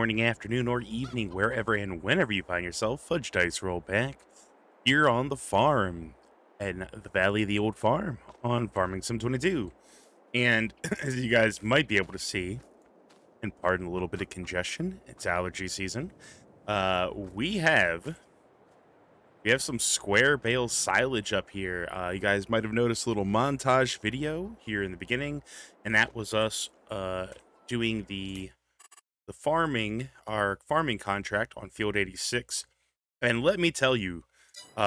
morning, afternoon, or evening, wherever and whenever you find yourself. Fudge Dice roll back here on the farm in the Valley of the Old Farm on Farming Sim 22. And as you guys might be able to see, and pardon a little bit of congestion, it's allergy season. We have some square bale silage up here. You guys might have noticed a little montage video here in the beginning, and that was us doing our farming contract on Field 86. And let me tell you,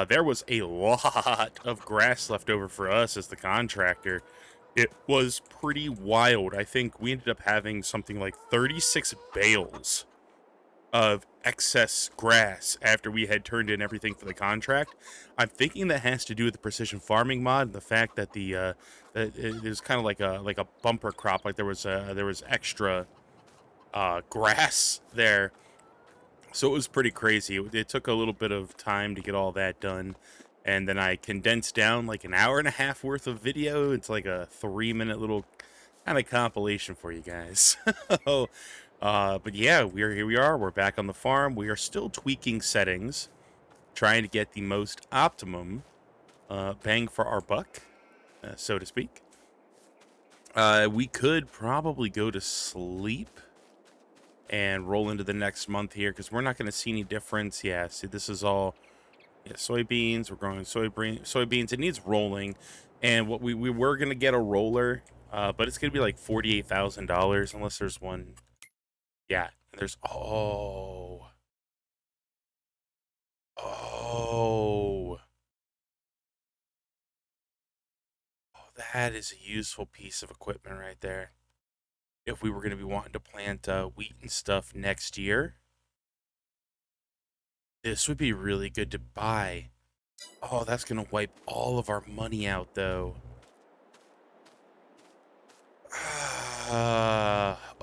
there was a lot of grass left over for us as the contractor. It was pretty wild. I think we ended up having something like 36 bales of excess grass after we had turned in everything for the contract. I'm thinking that has to do with the precision farming mod and the fact that it was kind of like a bumper crop, like there was extra grass there. So it was pretty crazy. It took a little bit of time to get all that done. And then I condensed down like an hour and a half worth of video. It's like a 3-minute little kind of compilation for you guys. But yeah, here we are. We're back on the farm. We are still tweaking settings, trying to get the most optimum bang for our buck, so to speak. We could probably go to sleep and roll into the next month here because we're not going to see any difference. Yeah, see, this is all soybeans. We're growing soybeans. It needs rolling, and what we were going to get a roller, but it's going to be like $48,000 unless there's one. Yeah, there's oh, that is a useful piece of equipment right there. If we were going to be wanting to plant wheat and stuff next year, this would be really good to buy. Oh, that's going to wipe all of our money out, though.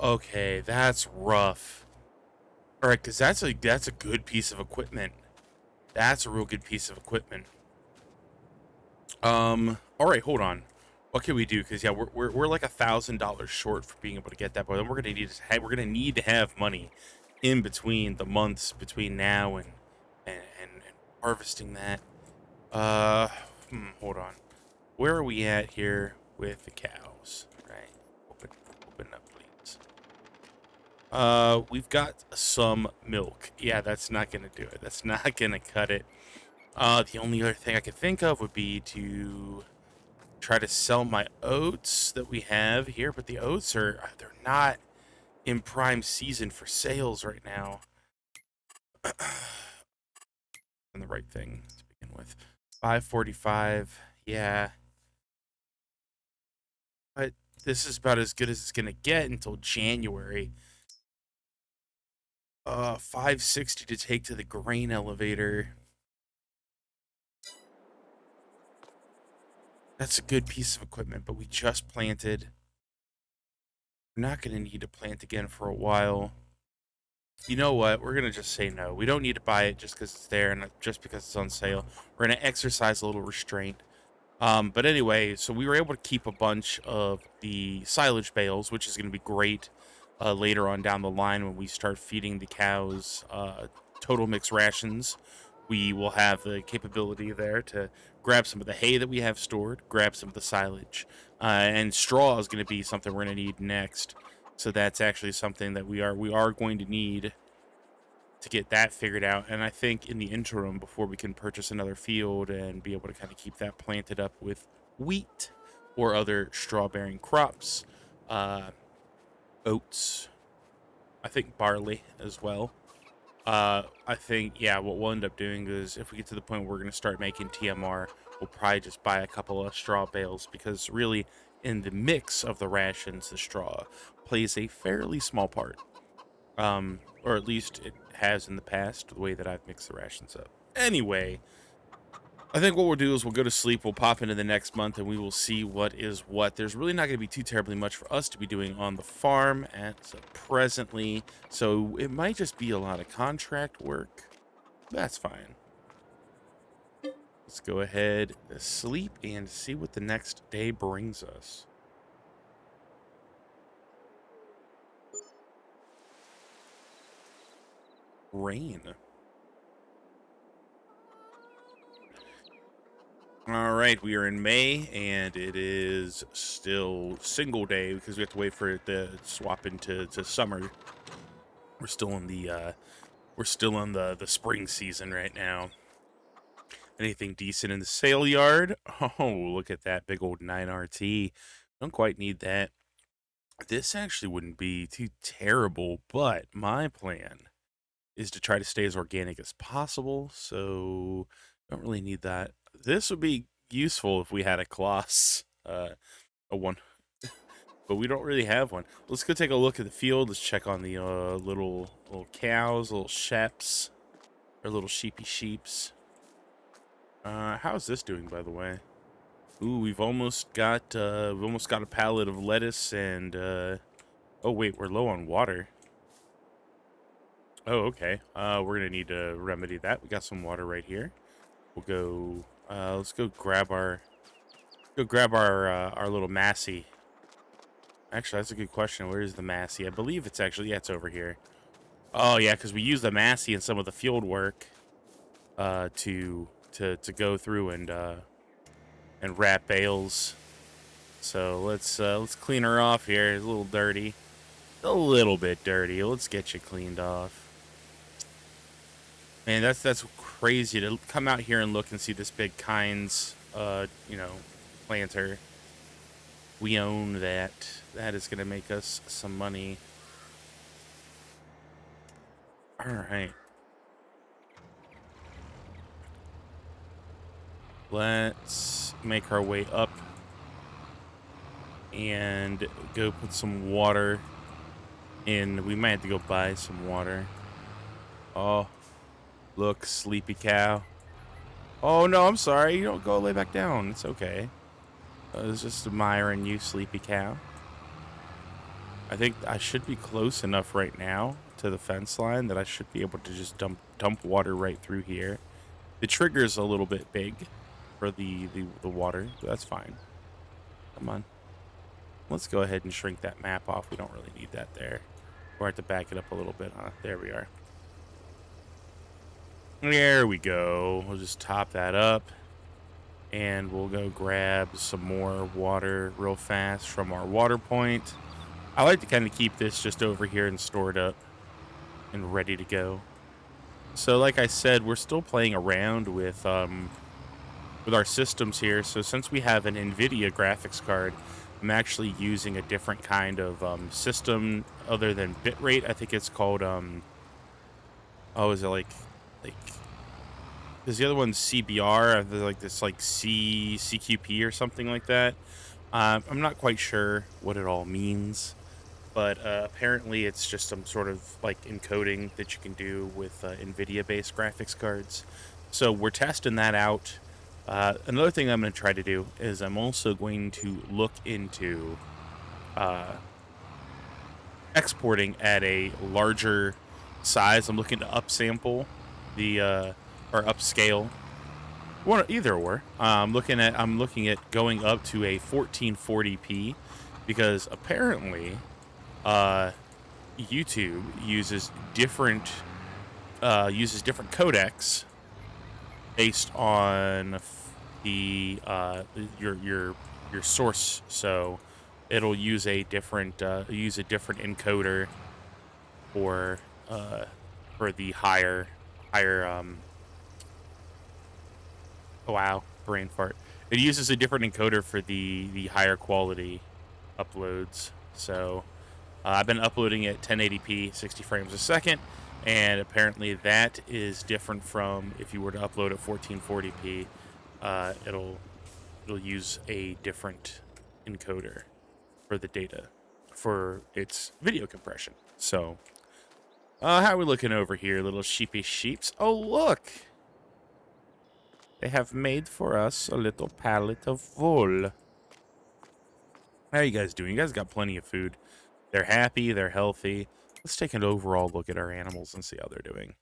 Okay, that's rough. All right, because that's a good piece of equipment. That's a real good piece of equipment. All right, hold on. What can we do? Because yeah, we're like $1,000 short for being able to get that, but then we're gonna need to have money in between the months between now and harvesting that. Hold on. Where are we at here with the cows? Right. Open up, please. We've got some milk. Yeah, that's not gonna do it. That's not gonna cut it. The only other thing I could think of would be to try to sell my oats that we have here, but the oats they're not in prime season for sales right now. And the right thing to begin with. 545. Yeah. But this is about as good as it's gonna get until January. 560 to take to the grain elevator. That's a good piece of equipment, but we just planted. We're not going to need to plant again for a while. You know what? We're going to just say no. We don't need to buy it just because it's there and just because it's on sale. We're going to exercise a little restraint. But anyway, so we were able to keep a bunch of the silage bales, which is going to be great later on down the line when we start feeding the cows total mix rations. We will have the capability there to grab some of the hay that we have stored, grab some of the silage, and straw is going to be something we're going to need next. So that's actually something that we are going to need to get that figured out. And I think in the interim, before we can purchase another field and be able to kind of keep that planted up with wheat or other straw-bearing crops, oats, I think barley as well. I think, yeah, what we'll end up doing is if we get to the point where we're going to start making TMR, we'll probably just buy a couple of straw bales because really in the mix of the rations, the straw plays a fairly small part. Or at least it has in the past, the way that I've mixed the rations up. Anyway, I think what we'll do is we'll go to sleep, we'll pop into the next month, and we will see what is what. There's really not going to be too terribly much for us to be doing on the farm presently, so it might just be a lot of contract work. That's fine. Let's go ahead, sleep, and see what the next day brings us. rain. All right, we are in May, and it is still single day because we have to wait for it to swap into summer. We're still in the spring season right now. Anything decent in the sale yard? Oh, look at that big old 9RT. Don't quite need that. This actually wouldn't be too terrible, but my plan is to try to stay as organic as possible, so don't really need that. This would be useful if we had a Kloss, a one, but we don't really have one. Let's go take a look at the field. Let's check on the little cows, little sheps, or little sheeps. How's this doing, by the way? Ooh, we've almost got a pallet of lettuce and oh wait, we're low on water. Oh, okay. We're gonna need to remedy that. We got some water right here. We'll go. Let's go grab our our little Massey. Actually, that's a good question. Where is the Massey? I believe it's actually, yeah, it's over here. Oh yeah, because we use the Massey in some of the field work to go through and wrap bales. So let's clean her off here. It's a little dirty. A little bit dirty. Let's get you cleaned off. Man, that's crazy to come out here and look and see this big Kynes, planter. We own that. That is gonna make us some money. All right. Let's make our way up and go put some water in. We might have to go buy some water. Oh, look, sleepy cow. Oh, no, I'm sorry. You don't go lay back down. It's okay. I was just admiring you, sleepy cow. I think I should be close enough right now to the fence line that I should be able to just dump water right through here. The trigger's a little bit big for the water, but that's fine. Come on. Let's go ahead and shrink that map off. We don't really need that there. We'll have to back it up a little bit, huh? There we are. There we go. We'll just top that up. And we'll go grab some more water real fast from our water point. I like to kind of keep this just over here and stored up and ready to go. So like I said, we're still playing around with our systems here. So since we have an NVIDIA graphics card, I'm actually using a different kind of system other than bitrate. I think it's called oh, is it like is the other one CBR? Like this like CQP or something like that. I'm not quite sure what it all means, but apparently it's just some sort of like encoding that you can do with NVIDIA-based graphics cards. So we're testing that out. Another thing I'm going to try to do is I'm also going to look into exporting at a larger size. I'm looking to upsample the or upscale. One, either or. I'm looking at going up to a 1440p because apparently YouTube uses different codecs based on the your source. So it'll use a different encoder for the higher oh wow, brain fart. It uses a different encoder for the higher quality uploads. So I've been uploading at 1080p, 60 frames a second, and apparently that is different from if you were to upload at 1440p. It'll use a different encoder for the data for its video compression. So how are we looking over here, little sheeps? Oh, look! They have made for us a little pallet of wool. How are you guys doing? You guys got plenty of food. They're happy, they're healthy. Let's take an overall look at our animals and see how they're doing.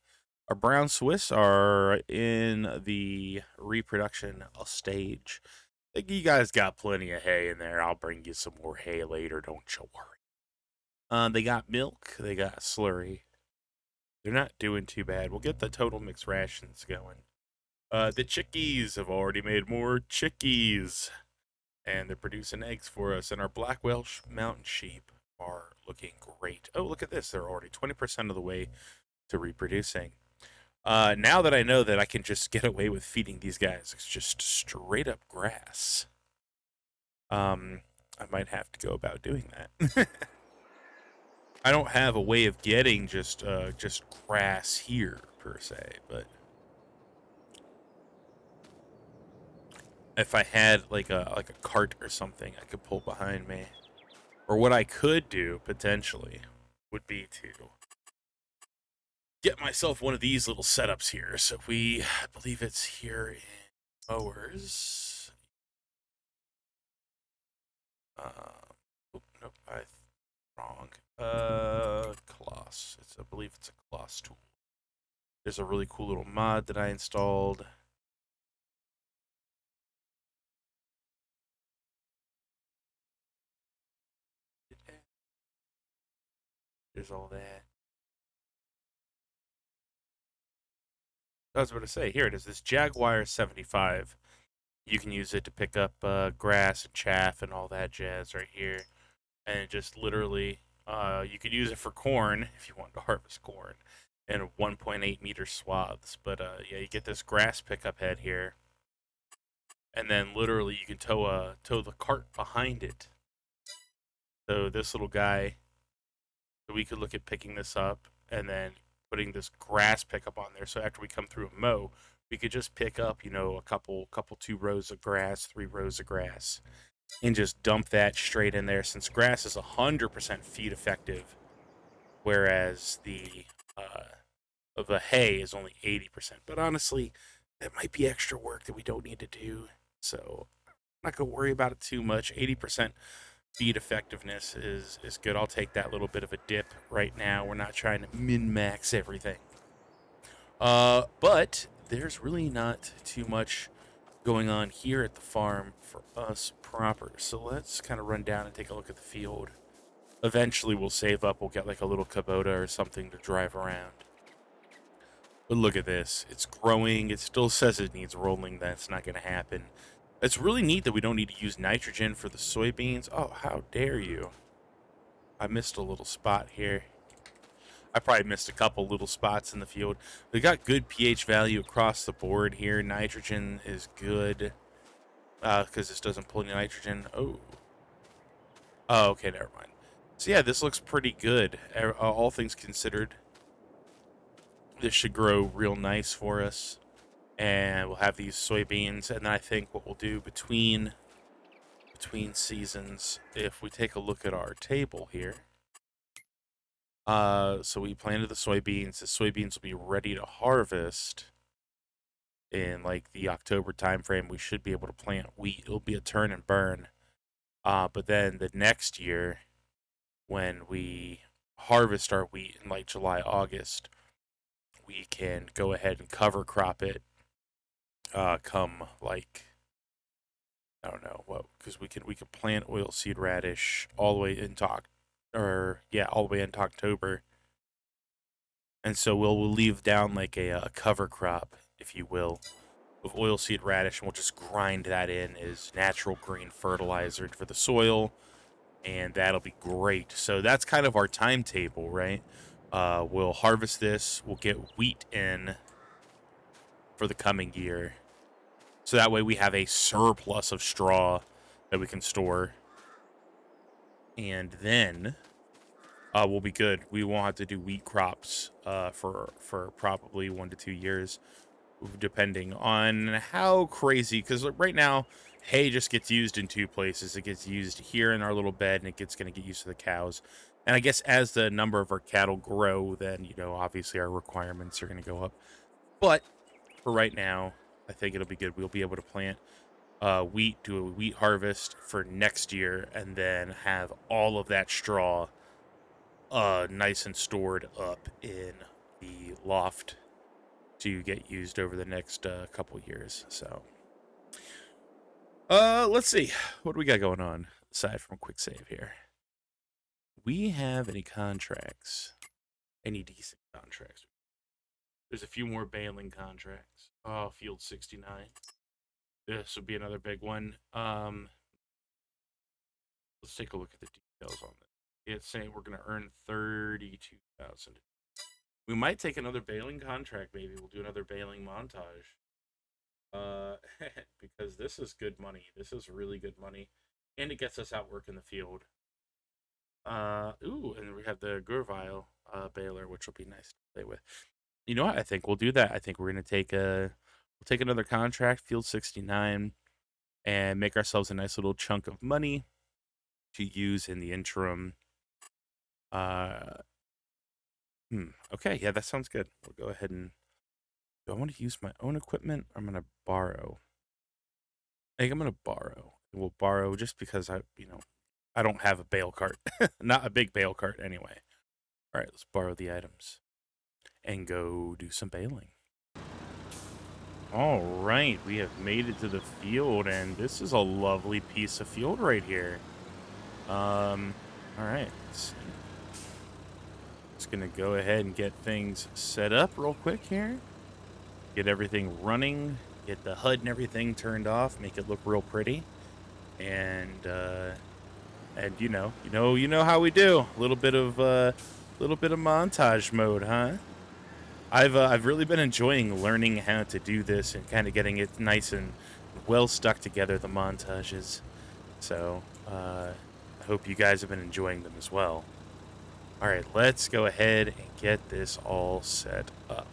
Our brown Swiss are in the reproduction stage. I think you guys got plenty of hay in there. I'll bring you some more hay later, don't you worry. They got milk, they got slurry. They're not doing too bad. We'll get the total mixed rations going. The chickies have already made more chickies, and they're producing eggs for us. And our black Welsh mountain sheep are looking great. Oh, look at this. They're already 20% of the way to reproducing. Now that I know that I can just get away with feeding these guys, it's just straight up grass. I might have to go about doing that. I don't have a way of getting just grass here per se, but if I had like a cart or something I could pull behind me, or what I could do potentially would be to get myself one of these little setups here. So I believe it's here in mowers. Oh, nope, wrong. Coloss. I believe it's a Coloss tool. There's a really cool little mod that I installed. There's all that. I was about to say, here it is. This Jaguar 75. You can use it to pick up grass and chaff and all that jazz right here. And it just literally, you could use it for corn if you want to harvest corn in 1.8 meter swaths. But yeah, you get this grass pickup head here. And then literally you can tow the cart behind it. So this little guy, we could look at picking this up and then putting this grass pickup on there. So after we come through a mow, we could just pick up, a couple 2 rows of grass, 3 rows of grass, and just dump that straight in there. Since grass is 100% feed effective, whereas the hay is only 80%. But honestly, that might be extra work that we don't need to do. So I'm not gonna worry about it too much. 80% feed effectiveness is good. I'll take that little bit of a dip right now. We're not trying to min-max everything. But there's really not too much going on here at the farm for us proper. So let's kind of run down and take a look at the field. Eventually we'll save up. We'll get like a little Kubota or something to drive around. But look at this. It's growing. It still says it needs rolling. That's not going to happen. It's really neat that we don't need to use nitrogen for the soybeans. Oh, how dare you. I missed a little spot here. I probably missed a couple little spots in the field. We got good pH value across the board here. Nitrogen is good because this doesn't pull any nitrogen. Oh, okay, never mind. So yeah, this looks pretty good. All things considered, this should grow real nice for us. And we'll have these soybeans, and then I think what we'll do between seasons, if we take a look at our table here, so we planted the soybeans. The soybeans will be ready to harvest in like the October timeframe. We should be able to plant wheat. It'll be a turn and burn. But then the next year, when we harvest our wheat in like July, August, we can go ahead and cover crop it. Come like, I don't know what, because we could plant oilseed radish all the way into all the way into October, and so we'll leave down like a cover crop, if you will, of oilseed radish, and we'll just grind that in as natural green fertilizer for the soil, and that'll be great. So that's kind of our timetable, right? We'll harvest this, we'll get wheat in for the coming year. So that way we have a surplus of straw that we can store. And then we'll be good. We won't have to do wheat crops for probably 1 to 2 years, depending on how crazy. Because right now, hay just gets used in 2 places. It gets used here in our little bed, and it's going to get used to the cows. And I guess as the number of our cattle grow, then, obviously our requirements are going to go up. But for right now, I think it'll be good. We'll be able to plant wheat, do a wheat harvest for next year, and then have all of that straw nice and stored up in the loft to get used over the next couple years. So, let's see. What do we got going on aside from a quick save here? We have any contracts? Any decent contracts? There's a few more baling contracts. Oh, field 69. This would be another big one. Let's take a look at the details on this. It's saying we're going to earn 32,000. We might take another baling contract, maybe. We'll do another baling montage. Because this is good money. This is really good money. And it gets us out work in the field. Ooh, and we have the Gurvile baler, which will be nice to play with. You know what? I think we'll do that. I think we're gonna we'll take another contract, Field 69, and make ourselves a nice little chunk of money to use in the interim. Okay, yeah, that sounds good. We'll go ahead and. Do I want to use my own equipment? I'm gonna borrow. I think I'm gonna borrow. We'll borrow just because I don't have a bale cart, not a big bale cart anyway. All right, let's borrow the items and go do some baling. All right, we have made it to the field, and this is a lovely piece of field right here. All right, just gonna go ahead and get things set up real quick here. Get everything running, get the HUD and everything turned off, make it look real pretty, and you know how we do. A little bit of montage mode, huh? I've really been enjoying learning how to do this and kind of getting it nice and well stuck together, the montages. So I hope you guys have been enjoying them as well. All right, let's go ahead and get this all set up.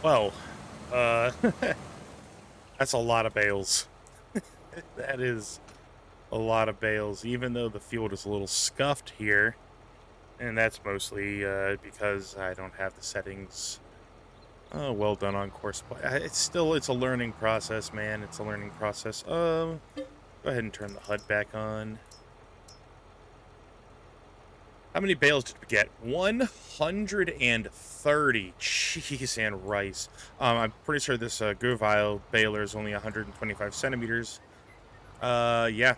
Well, that's a lot of bales. That is a lot of bales, even though the field is a little scuffed here. And that's mostly because I don't have the settings well done on course. It's a learning process, man. It's a learning process. Go ahead and turn the HUD back on. How many bales did we get? 130 cheese and rice. I'm pretty sure this Gurvile baler is only 125 centimeters. Yeah.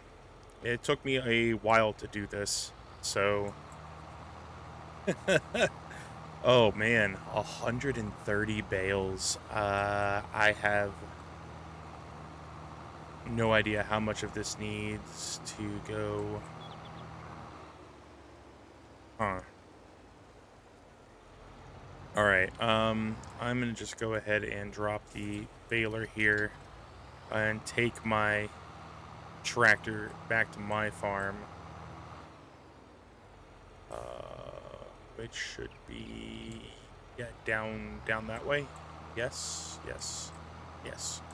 It took me a while to do this, so... Oh, man. 130 bales. I have No idea how much of this needs to go. Huh. All right. I'm gonna just go ahead and drop the baler here and take my tractor back to my farm, which should be down that way. Yes.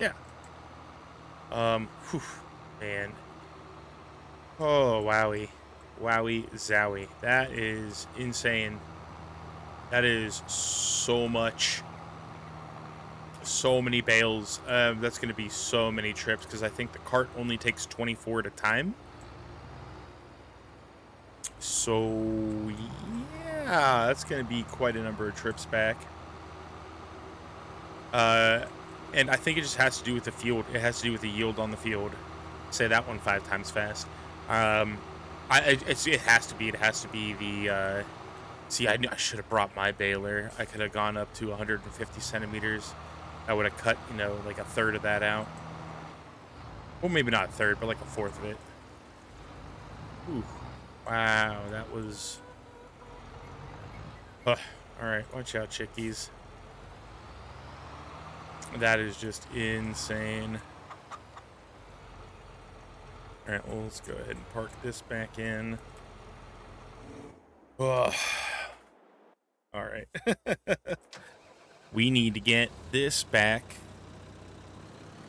Yeah. Whew, man. Oh, wowie zowie. That is insane. That is so much. So many bales. That's going to be so many trips because I think the cart only takes 24 at a time. So, yeah, that's going to be quite a number of trips back. And I think it just has to do with the field. It has to do with the yield on the field. Say that one 5 times fast. It has to be. It has to be the. See, I should have brought my baler. I could have gone up to 150 centimeters. I would have cut, like a third of that out. Well, maybe not a third, but like a fourth of it. Ooh. Wow, that was... Alright, watch out, chickies. That is just insane. Alright, well, let's go ahead and park this back in. Alright. We need to get this back.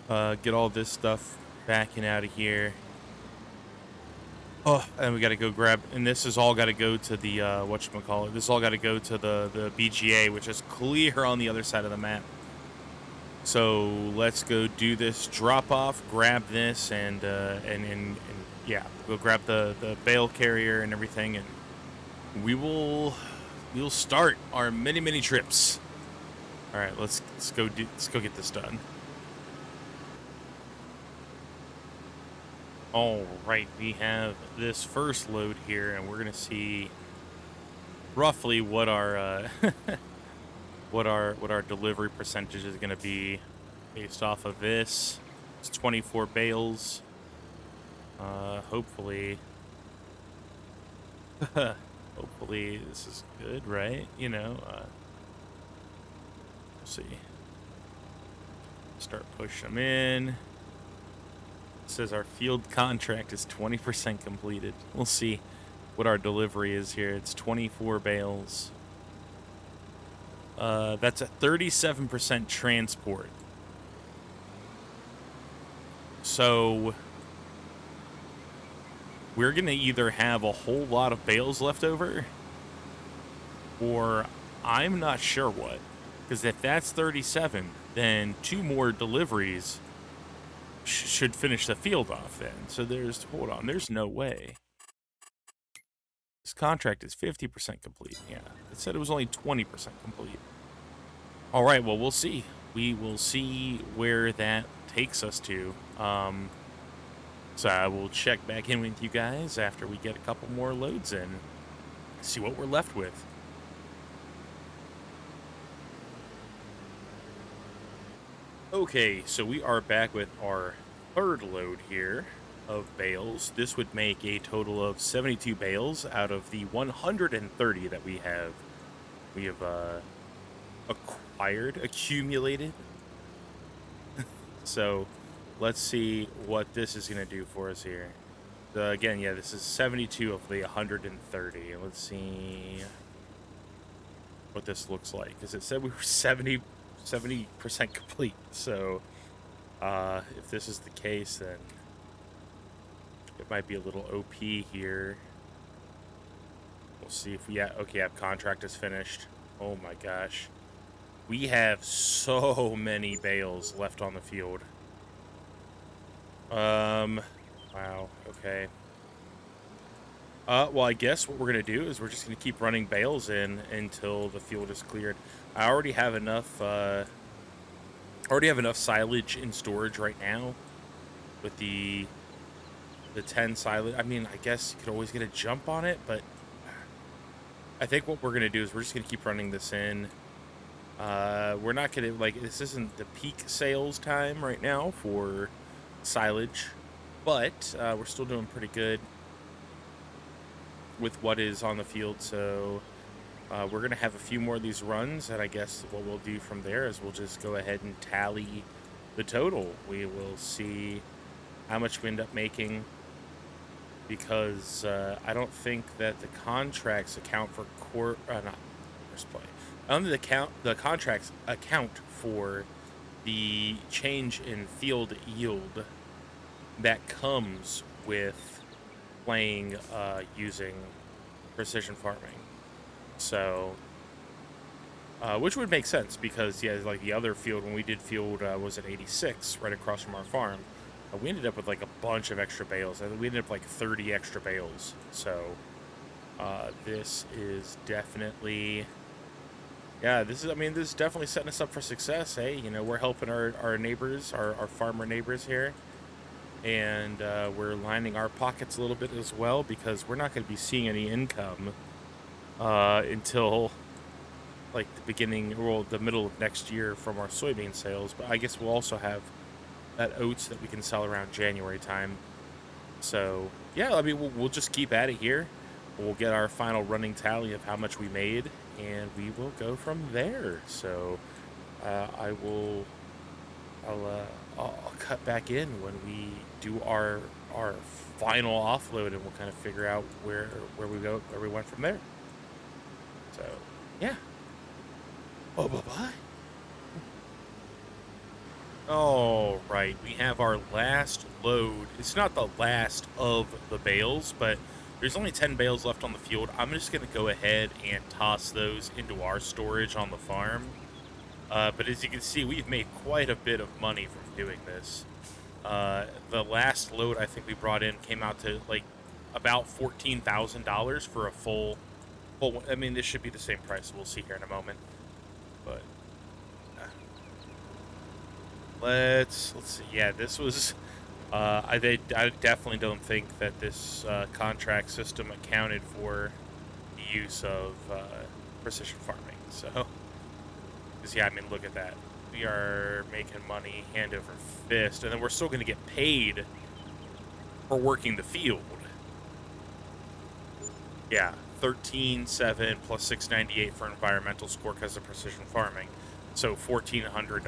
Get all this stuff back and out of here. Oh, and we got to go grab, and this has all got to go to the, whatchamacallit. This all got to go to the BGA, which is clear on the other side of the map. So let's go do this drop off, grab this, and yeah, go grab the bale carrier and everything, and we'll start our many trips. All right, let's go get this done. All right, we have this first load here, and we're gonna see roughly what our what our delivery percentage is gonna be based off of this. It's 24 bales. Hopefully, hopefully this is good, right? We'll see. Start pushing them in. Says our field contract is 20% completed. We'll see what our delivery is here. It's 24 bales. That's a 37% transport. So we're gonna either have a whole lot of bales left over, or I'm not sure what. Because if that's 37, then 2 more deliveries should finish the field off then. So hold on, there's no way. This contract is 50% complete. Yeah, it said it was only 20% complete. All right, well, we'll see. We will see where that takes us to. So I will check back in with you guys after we get a couple more loads in. See what we're left with. Okay, so we are back with our third load here of bales. This would make a total of 72 bales out of the 130 that we have accumulated. So let's see what this is going to do for us here. Again, yeah, this is 72 of the 130. Let's see what this looks like, because it said we were 70% complete. So if this is the case, then it might be a little OP here. We'll see if we okay, our contract is finished. Oh my gosh, we have so many bales left on the field. Wow, okay. Well, I guess what we're gonna do is we're just gonna keep running bales in until the field is cleared. I already have enough silage in storage right now with the 10 silage. I mean, I guess you could always get a jump on it, but I think what we're gonna do is we're just gonna keep running this in. We're not gonna, this isn't the peak sales time right now for silage, but we're still doing pretty good with what is on the field. So we're going to have a few more of these runs, and I guess what we'll do from there is we'll just go ahead and tally the total. We will see how much we end up making, because I don't think that the contracts account for not first play. I don't think the contracts account for the change in field yield that comes with playing using precision farming. So, which would make sense, because yeah, like the other field, when we did field was at 86 right across from our farm, we ended up with like a bunch of extra bales. I think we ended up like 30 extra bales. So this is definitely, yeah, this is definitely setting us up for success. Hey, you know, we're helping our neighbors, our farmer neighbors here, and we're lining our pockets a little bit as well, because we're not going to be seeing any income until like the beginning, or the middle of next year from our soybean sales. But I guess we'll also have that oats that we can sell around January time. So yeah, I mean, we'll just keep at it here. We'll get our final running tally of how much we made, and we will go from there. So I'll cut back in when we do our final offload, and we'll kind of figure out where we went from there. So yeah. Oh, bye-bye. All right, we have our last load. It's not the last of the bales, but there's only 10 bales left on the field. I'm just going to go ahead and toss those into our storage on the farm. But as you can see, we've made quite a bit of money from doing this. The last load I think we brought in came out to like about $14,000 for a full. I mean, this should be the same price. We'll see here in a moment. But let's see. Yeah, this was. I definitely don't think that this contract system accounted for the use of precision farming. So, because yeah, I mean, look at that. We are making money hand over fist, and then we're still going to get paid for working the field. Yeah, 13.7 plus 698 for environmental score because of precision farming. So $1,400.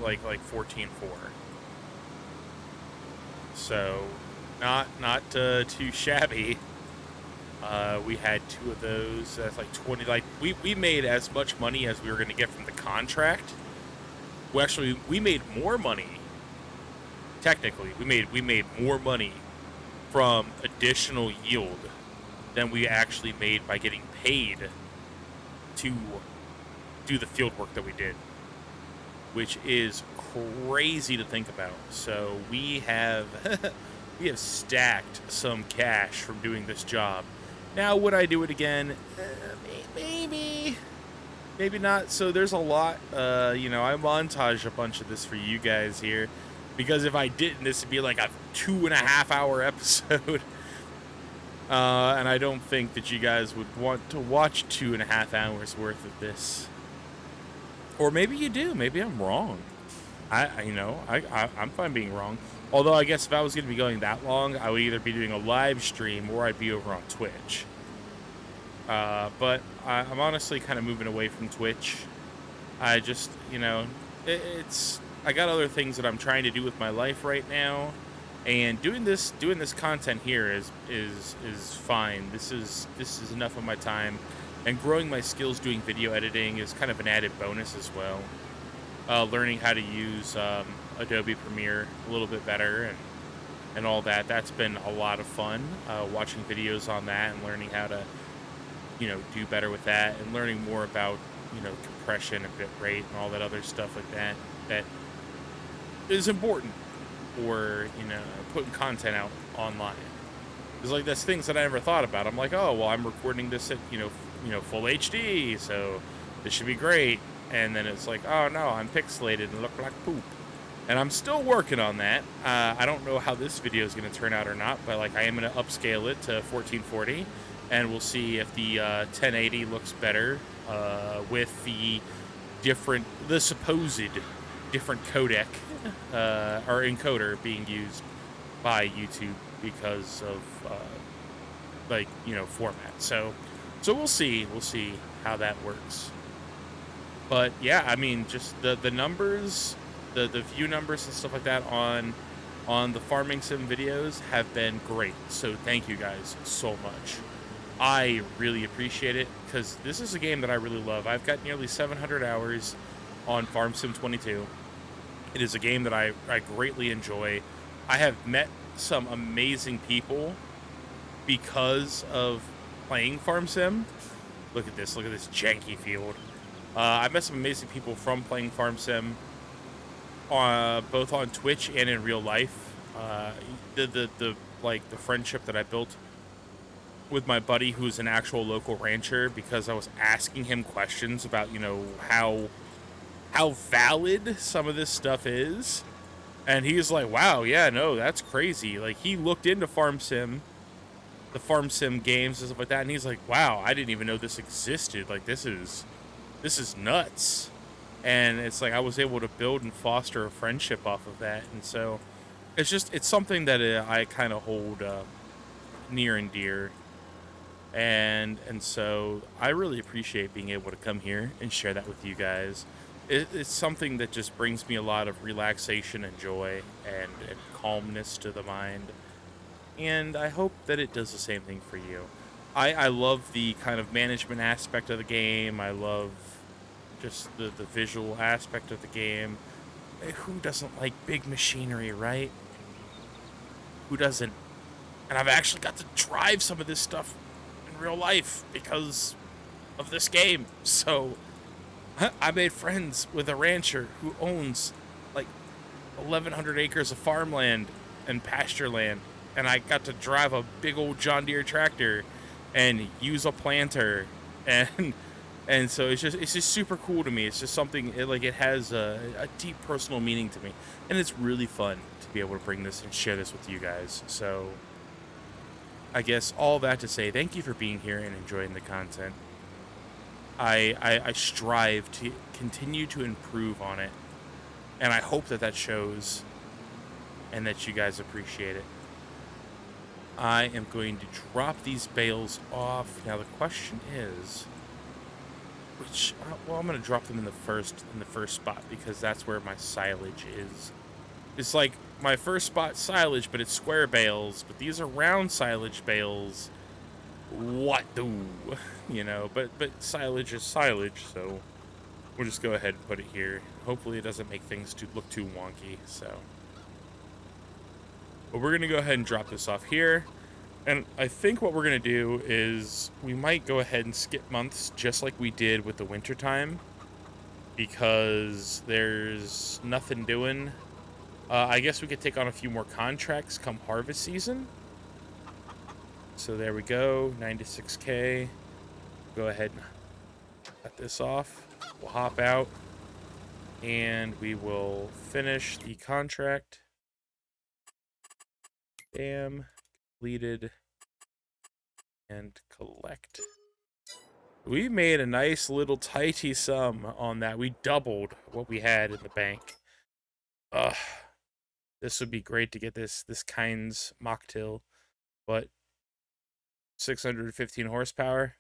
Like 14.4. So not too shabby. We had 2 of those. That's like 20. Like we made as much money as we were going to get from the contract. We made more money. Technically, we made more money from additional yield than we actually made by getting paid to do the field work that we did, which is crazy to think about. So we have we have stacked some cash from doing this job. Now, would I do it again? Maybe not. So there's a lot. You know, I montage a bunch of this for you guys here, because if I didn't, this would be like a 2.5-hour episode. And I don't think that you guys would want to watch 2.5 hours worth of this. Or maybe you do. Maybe I'm wrong. I'm fine being wrong. Although I guess if I was going to be going that long, I would either be doing a live stream or I'd be over on Twitch. But I'm honestly kind of moving away from Twitch. I just, you know, I got other things that I'm trying to do with my life right now. And doing this content here is fine. This is enough of my time, and growing my skills doing video editing is kind of an added bonus as well. Learning how to use Adobe Premiere a little bit better and all that. That's been a lot of fun. Watching videos on that and learning how to, you know, do better with that, and learning more about, you know, compression and bit rate and all that other stuff like that. That is important. Or, you know, putting content out online. It's like, there's things that I never thought about. I'm like, oh, well, I'm recording this at, you know, full HD, so this should be great. And then it's like, oh no, I'm pixelated and look like poop. And I'm still working on that. I don't know how this video is going to turn out or not, but like, I am going to upscale it to 1440, and we'll see if the 1080 looks better with the supposed different codec or encoder being used by YouTube because of like, you know, format. So we'll see how that works. But yeah, I mean, just the numbers, the view numbers and stuff like that on the farming sim videos have been great. So thank you guys so much. I really appreciate it because this is a game that I really love. I've got nearly 700 hours on Farm Sim 22. It is a game that I greatly enjoy. I have met some amazing people because of playing Farm Sim. Look at this janky field. I met some amazing people from playing Farm Sim, both on Twitch and in real life. The friendship that I built with my buddy who's an actual local rancher, because I was asking him questions about, you know, how valid some of this stuff is, and he's like, wow, yeah, no, that's crazy. Like, he looked into the Farm Sim games and stuff like that, and he's like, wow, I didn't even know this existed. Like, this is nuts. And it's like I was able to build and foster a friendship off of that. And so it's something that I kind of hold near and dear. And so I really appreciate being able to come here and share that with you guys. It's something that just brings me a lot of relaxation and joy and calmness to the mind. And I hope that it does the same thing for you. I love the kind of management aspect of the game. I love just the visual aspect of the game. Who doesn't like big machinery, right? Who doesn't? And I've actually got to drive some of this stuff in real life because of this game. So I made friends with a rancher who owns like 1,100 acres of farmland and pasture land. And I got to drive a big old John Deere tractor and use a planter, and so it's just super cool to me. It's just something, it has a deep personal meaning to me, and it's really fun to be able to bring this and share this with you guys. So I guess all that to say, thank you for being here and enjoying the content. I strive to continue to improve on it, and I hope that shows and that you guys appreciate it. I am going to drop these bales off. Now the question is, well, I'm going to drop them in the first spot because that's where my silage is. It's like my first spot silage, but it's square bales, but these are round silage bales. What do, you know, but silage is silage, so we'll just go ahead and put it here. Hopefully it doesn't make things look too wonky, so. But we're going to go ahead and drop this off here. And I think what we're going to do is we might go ahead and skip months just like we did with the winter time, because there's nothing doing. I guess we could take on a few more contracts come harvest season. So there we go, 96K. Go ahead and cut this off. We'll hop out and we will finish the contract. Bam, completed, and collect. We made a nice little tighty sum on that. We doubled what we had in the bank. Ugh. This would be great to get this Kynes mocktail, but 615 horsepower.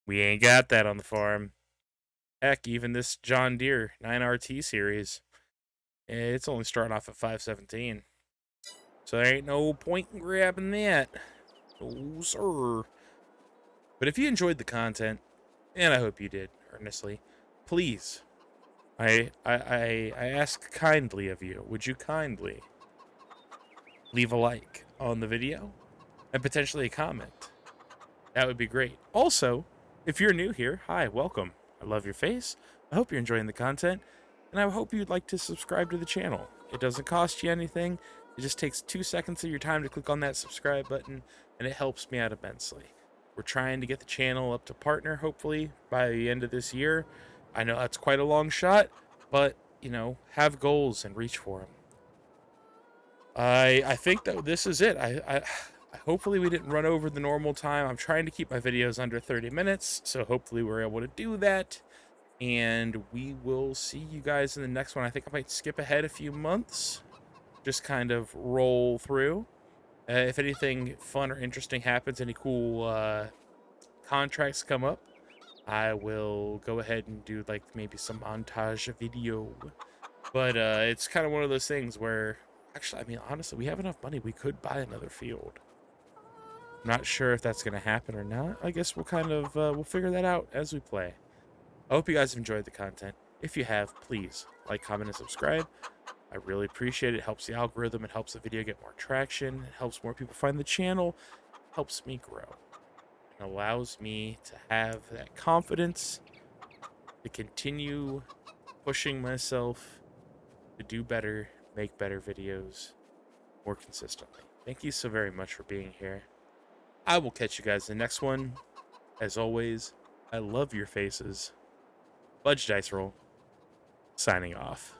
We ain't got that on the farm. Heck, even this John Deere 9RT series, it's only starting off at 517. So there ain't no point in grabbing that. Oh, sir. But if you enjoyed the content, and I hope you did, earnestly, please, I ask kindly of you, would you kindly leave a like on the video and potentially a comment? That would be great. Also, if you're new here, hi, welcome. I love your face. I hope you're enjoying the content, and I hope you'd like to subscribe to the channel. It doesn't cost you anything. It just takes 2 seconds of your time to click on that subscribe button, and it helps me out immensely. We're trying to get the channel up to partner, hopefully, by the end of this year. I know that's quite a long shot, but, you know, have goals and reach for them. I think that this is it. Hopefully we didn't run over the normal time. I'm trying to keep my videos under 30 minutes, so hopefully we're able to do that. and we will see you guys in the next one. I think I might skip ahead a few months, just kind of roll through. If anything fun or interesting happens, any cool contracts come up, I will go ahead and do like maybe some montage video. But it's kind of one of those things where, actually, I mean, honestly, we have enough money. We could buy another field. Not sure if that's going to happen or not. I guess we'll kind of we'll figure that out as we play. I hope you guys have enjoyed the content. If you have, please like, comment, and subscribe. I really appreciate it. It helps the algorithm. It helps the video get more traction. It helps more people find the channel. Helps me grow. And allows me to have that confidence to continue pushing myself to do better, make better videos more consistently. Thank you so very much for being here. I will catch you guys in the next one. As always, I love your faces. Fudge Dice Roll, signing off.